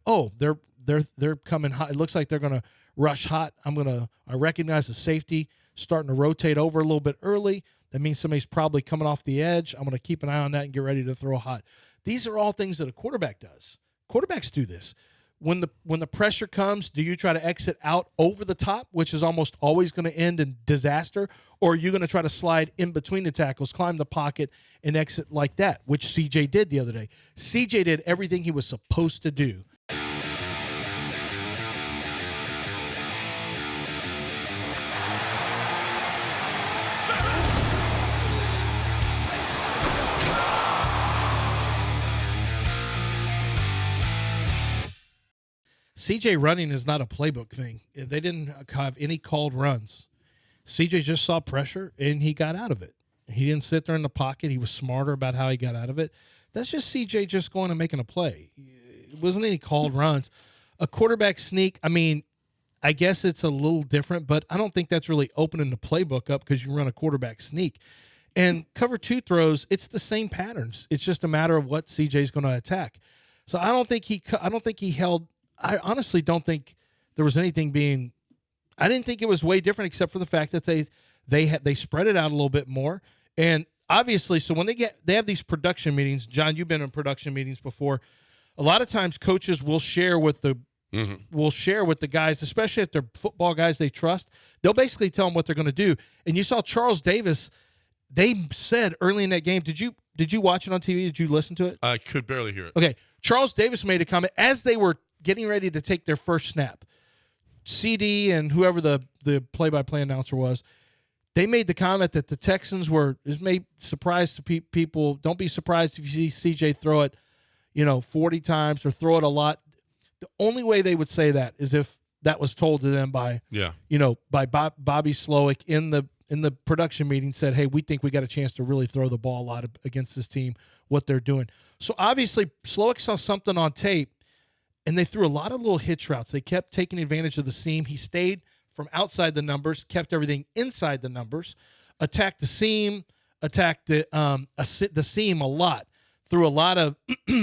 oh, they're coming hot. It looks like they're going to rush hot. I recognize the safety starting to rotate over a little bit early. That means somebody's probably coming off the edge. I'm going to keep an eye on that and get ready to throw hot. These are all things that a quarterback does. Quarterbacks do this. When the pressure comes, do you try to exit out over the top, which is almost always going to end in disaster, or are you going to try to slide in between the tackles, climb the pocket, and exit like that, which CJ did the other day? CJ did everything he was supposed to do. CJ running is not a playbook thing. They didn't have any called runs. CJ just saw pressure, and he got out of it. He didn't sit there in the pocket. He was smarter about how he got out of it. That's just CJ just going and making a play. It wasn't any called runs. A quarterback sneak, I mean, I guess it's a little different, but I don't think that's really opening the playbook up because you run a quarterback sneak. And cover two throws, it's the same patterns. It's just a matter of what CJ's going to attack. So I don't think he held. I honestly don't think there was anything being. I didn't think it was way different, except for the fact that they spread it out a little bit more. And obviously, so when they have these production meetings, John, you've been in production meetings before. A lot of times, coaches will share with the guys, especially if they're football guys they trust. They'll basically tell them what they're going to do. And you saw Charles Davis. They said early in that game. Did you watch it on TV? Did you listen to it? I could barely hear it. Okay, Charles Davis made a comment as they were getting ready to take their first snap. CD and whoever the play-by-play announcer was, they made the comment that the Texans may surprise to people. Don't be surprised if you see CJ throw it, 40 times or throw it a lot. The only way they would say that is if that was told to them by Bobby Slowick in the production meeting, said, hey, we think we got a chance to really throw the ball a lot against this team, what they're doing. So obviously Slowick saw something on tape, and they threw a lot of little hitch routes. They kept taking advantage of the seam. He stayed from outside the numbers, kept everything inside the numbers, attacked the seam, attacked the seam a lot, threw a lot of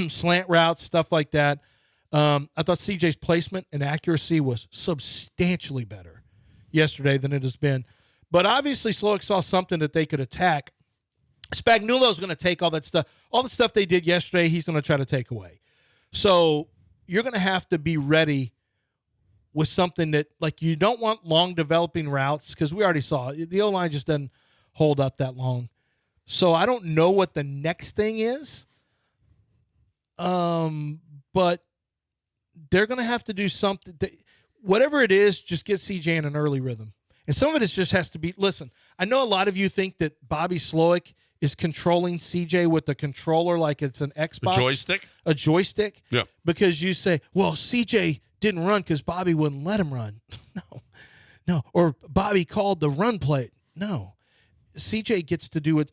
slant routes, stuff like that. I thought CJ's placement and accuracy was substantially better yesterday than it has been. But obviously Slowick saw something that they could attack. Spagnuolo's going to take all that stuff. All the stuff they did yesterday, he's going to try to take away. So you're going to have to be ready with something that, like, you don't want long developing routes, because we already saw it. The O-line just doesn't hold up that long. So I don't know what the next thing is, but they're going to have to do something. Whatever it is, just get CJ in an early rhythm. And some of it just has to be, listen, I know a lot of you think that Bobby Slowick is controlling CJ with the controller like it's an Xbox. A joystick? Yeah. Because you say, well, CJ didn't run because Bobby wouldn't let him run. No. Or Bobby called the run play. No. CJ gets to do it.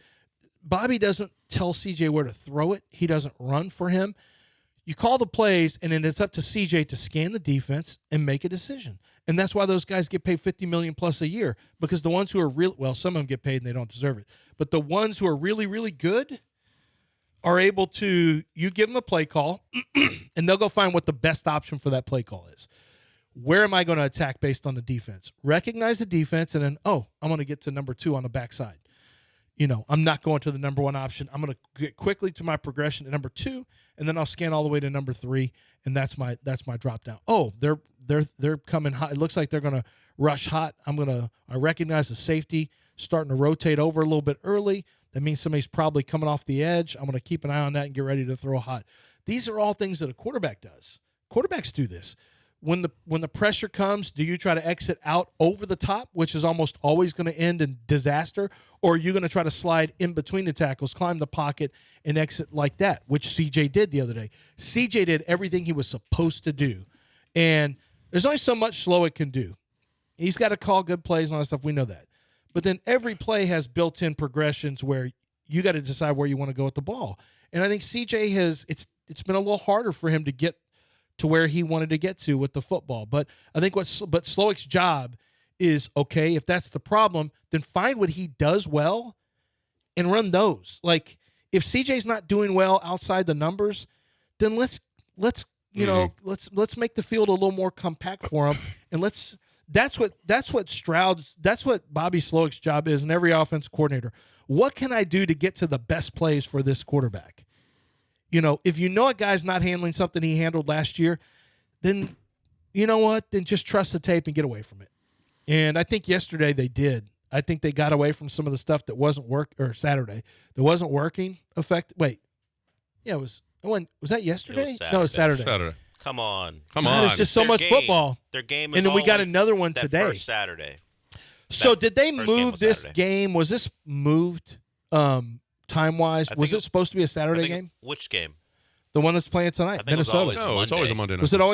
Bobby doesn't tell CJ where to throw it. He doesn't run for him. You call the plays, and then it's up to CJ to scan the defense and make a decision. And that's why those guys get paid $50 million plus a year, because the ones who are real, well, some of them get paid and they don't deserve it. But the ones who are really, really good are able to, you give them a play call, and they'll go find what the best option for that play call is. Where am I going to attack based on the defense? Recognize the defense, and then, I'm going to get to number 2 on the backside. I'm not going to the number 1 option. I'm going to get quickly to my progression to number 2, and then I'll scan all the way to number 3, and that's my drop down. Oh, they're coming hot. It looks like they're going to rush hot. I recognize the safety starting to rotate over a little bit early. That means somebody's probably coming off the edge. I'm going to keep an eye on that and get ready to throw hot. These are all things that a quarterback does. Quarterbacks do this. When the pressure comes, do you try to exit out over the top, which is almost always going to end in disaster, or are you going to try to slide in between the tackles, climb the pocket, and exit like that, which CJ did the other day? CJ did everything he was supposed to do, and there's only so much Slowick can do. He's got to call good plays and all that stuff. We know that. But then every play has built-in progressions where you got to decide where you want to go with the ball. And I think CJ it's been a little harder for him to get to where he wanted to get to with the football. But I think but Slowick's job is, okay, if that's the problem, then find what he does well and run those. Like, if CJ's not doing well outside the numbers, then let's you know, let's make the field a little more compact for him, and that's what Stroud's, that's what Bobby Slowick's job is, and every offense coordinator. What can I do to get to the best plays for this quarterback? You know, if you know a guy's not handling something he handled last year, then you know what? Then just trust the tape and get away from it. And I think yesterday they did. I think they got away from some of the stuff that wasn't Saturday that wasn't working. Yeah, it was. Was that yesterday? No, it was Saturday. Come on. It's just so much football. Their game is and then we got another one that today. First Saturday. So did they move this game? Was this moved time-wise? Was it supposed to be a Saturday game? Which game? The one that's playing tonight, Minnesota. It's always a Monday night. Was it always